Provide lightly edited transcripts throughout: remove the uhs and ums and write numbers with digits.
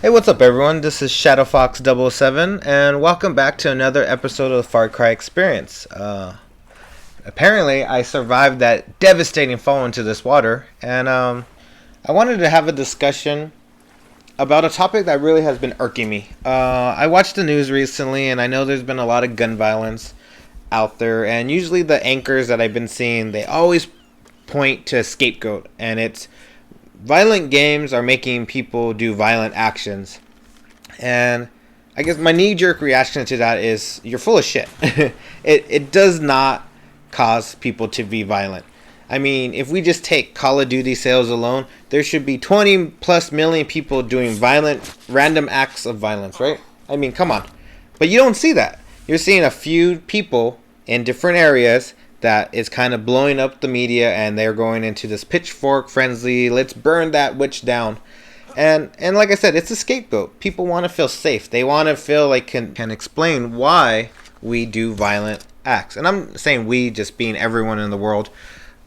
Hey, what's up, everyone? This is ShadowFox007, and welcome back to another episode of the Far Cry Experience. Apparently, I survived that devastating fall into this water, and I wanted to have a discussion about a topic that really has been irking me. I watched the news recently, and I know there's been a lot of gun violence out there, and usually the anchors that I've been seeing, they always point to a scapegoat, and it's violent games are making people do violent actions. And I guess my knee-jerk reaction to that is you're full of shit. It does not cause people to be violent. I mean, if we just take Call of Duty sales alone, there should be 20 plus million people doing violent, random acts of violence, right? I mean, come on. But you don't see that. You're seeing a few people in different areas that is kind of blowing up the media, and they're going into this pitchfork frenzy, let's burn that witch down. And like I said, it's a scapegoat. People want to feel safe. They want to feel like can explain why we do violent acts. And I'm saying we, just being everyone in the world.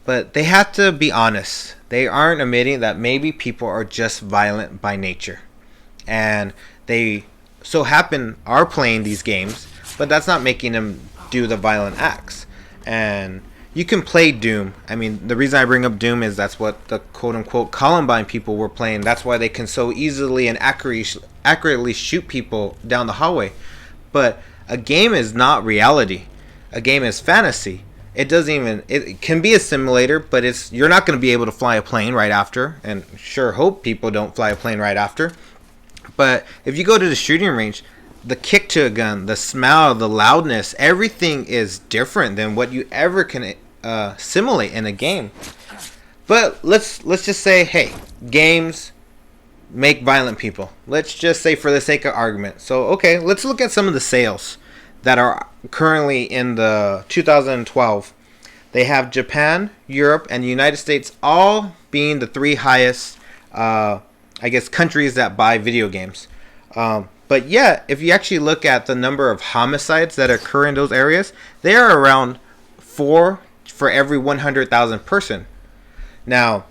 But they have to be honest. They aren't admitting that maybe people are just violent by nature. And they so happen are playing these games, but that's not making them do the violent acts. And you can play Doom. I mean, the reason I bring up Doom is that's what the quote-unquote Columbine people were playing. That's why they can so easily and accurately shoot people down the hallway. But a game is not reality. A game is fantasy. It can be a simulator, but you're not going to be able to fly a plane right after. And sure hope people don't fly a plane right after. But if you go to the shooting range, the kick to a gun, the smell, the loudness, everything is different than what you ever can simulate in a game. But let's just say, hey, games make violent people. Let's just say for the sake of argument. So, okay, let's look at some of the sales that are currently in the 2012. They have Japan, Europe, and the United States all being the three highest, countries that buy video games. But yet, if you actually look at the number of homicides that occur in those areas, they are around 4 for every 100,000 person. Now,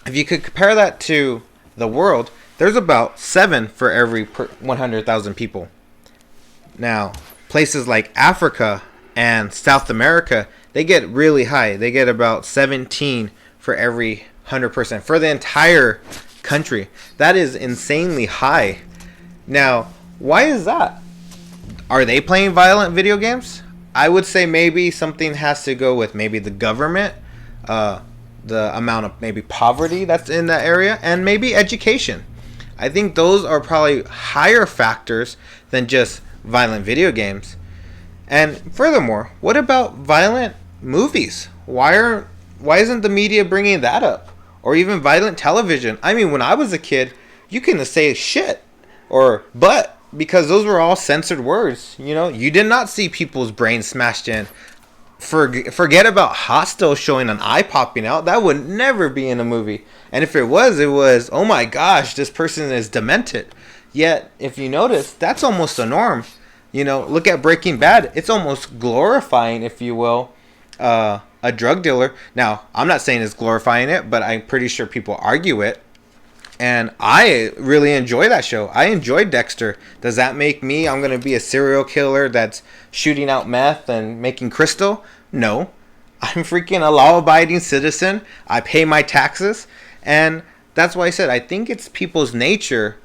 if you could compare that to the world, there's about 7 for every 100,000 people. Now, places like Africa and South America, they get really high. They get about 17 for every 100%. For the entire country, that is insanely high. Now, why is that? Are they playing violent video games? I would say maybe something has to go with maybe the government, the amount of maybe poverty that's in that area, and maybe education. I think those are probably higher factors than just violent video games. And furthermore, what about violent movies? Why isn't the media bringing that up? Or even violent television? I mean, when I was a kid, you couldn't say shit or but, because those were all censored words. You know, you did not see people's brains smashed in. Forget about Hostel showing an eye popping out. That would never be in a movie. And if it was, oh my gosh, this person is demented. Yet, if you notice, that's almost a norm. You know, look at Breaking Bad. It's almost glorifying, if you will, a drug dealer. Now, I'm not saying it's glorifying it, but I'm pretty sure people argue it. And I really enjoy that show. I enjoy Dexter. Does that make me, I'm going to be a serial killer that's shooting out meth and making crystal? No. I'm freaking a law-abiding citizen. I pay my taxes. And that's why I said I think it's people's nature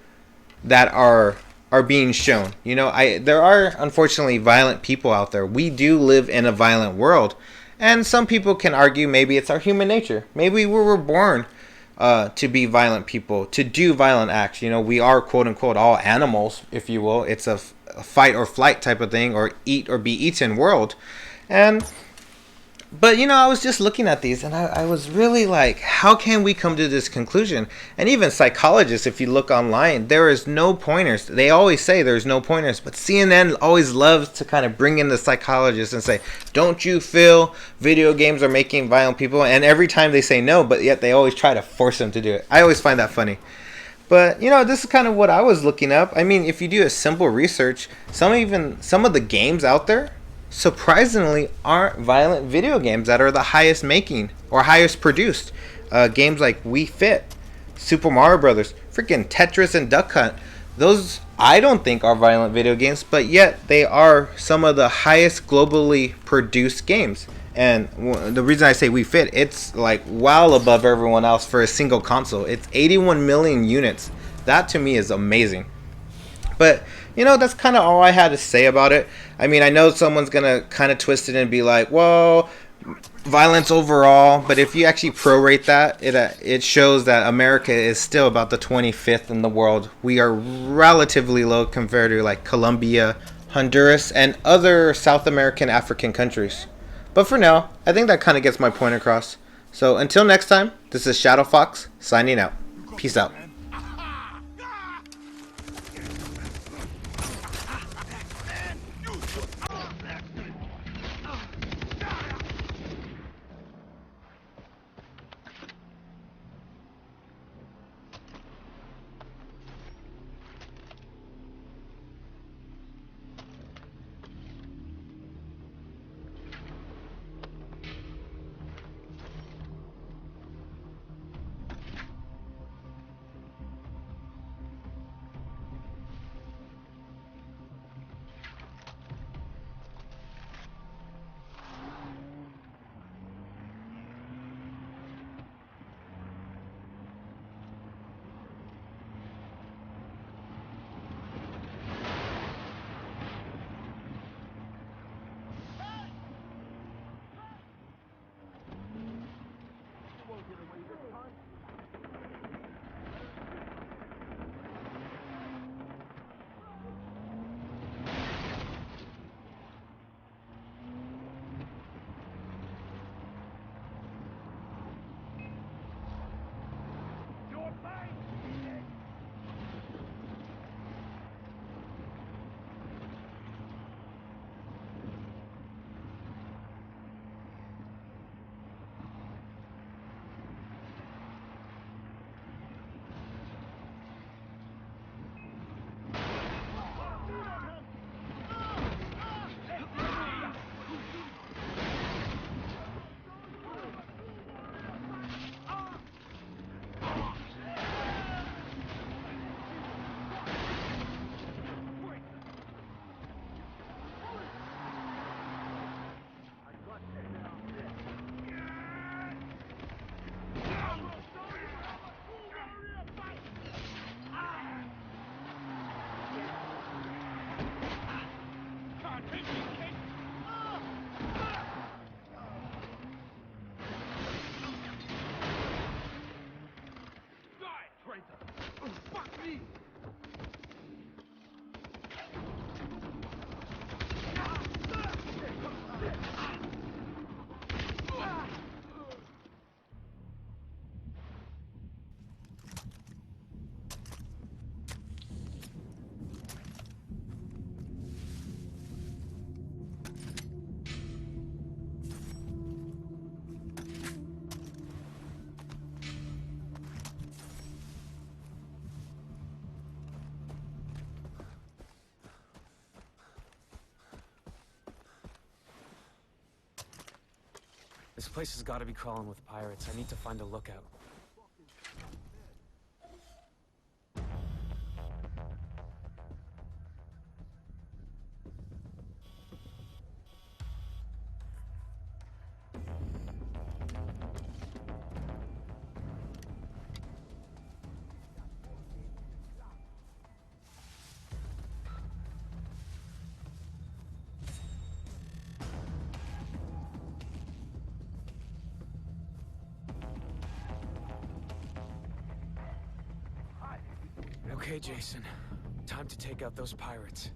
that are being shown. You know, there are unfortunately violent people out there. We do live in a violent world. And some people can argue maybe it's our human nature. Maybe we were born to be violent people, to do violent acts. You know, we are quote unquote all animals, if you will. It's a fight or flight type of thing, or eat or be eaten world. But you know, I was just looking at these and I was really like, how can we come to this conclusion? And even psychologists, if you look online, there is no pointers. They always say there's no pointers, but CNN always loves to kind of bring in the psychologists and say, don't you feel video games are making violent people? And every time they say no, but yet they always try to force them to do it. I always find that funny. But, you know, this is kind of what I was looking up. I mean, if you do a simple research, some of the games out there surprisingly aren't violent video games that are the highest making or highest produced. Games like Wii Fit, Super Mario Brothers, freaking Tetris and Duck Hunt. Those I don't think are violent video games, but yet they are some of the highest globally produced games. And the reason I say We Fit, it's like well above everyone else for a single console. It's 81 million units. That to me is amazing. But that's kind of all I had to say about it. I mean, I know someone's gonna kind of twist it and be like, "Well, violence overall," but if you actually prorate that, it shows that America is still about the 25th in the world. We are relatively low compared to like Colombia, Honduras, and other South American, African countries. But for now, I think that kind of gets my point across. So until next time, this is Shadow Fox signing out. Peace out. This place has got to be crawling with pirates. I need to find a lookout. Okay, Jason. Time to take out those pirates.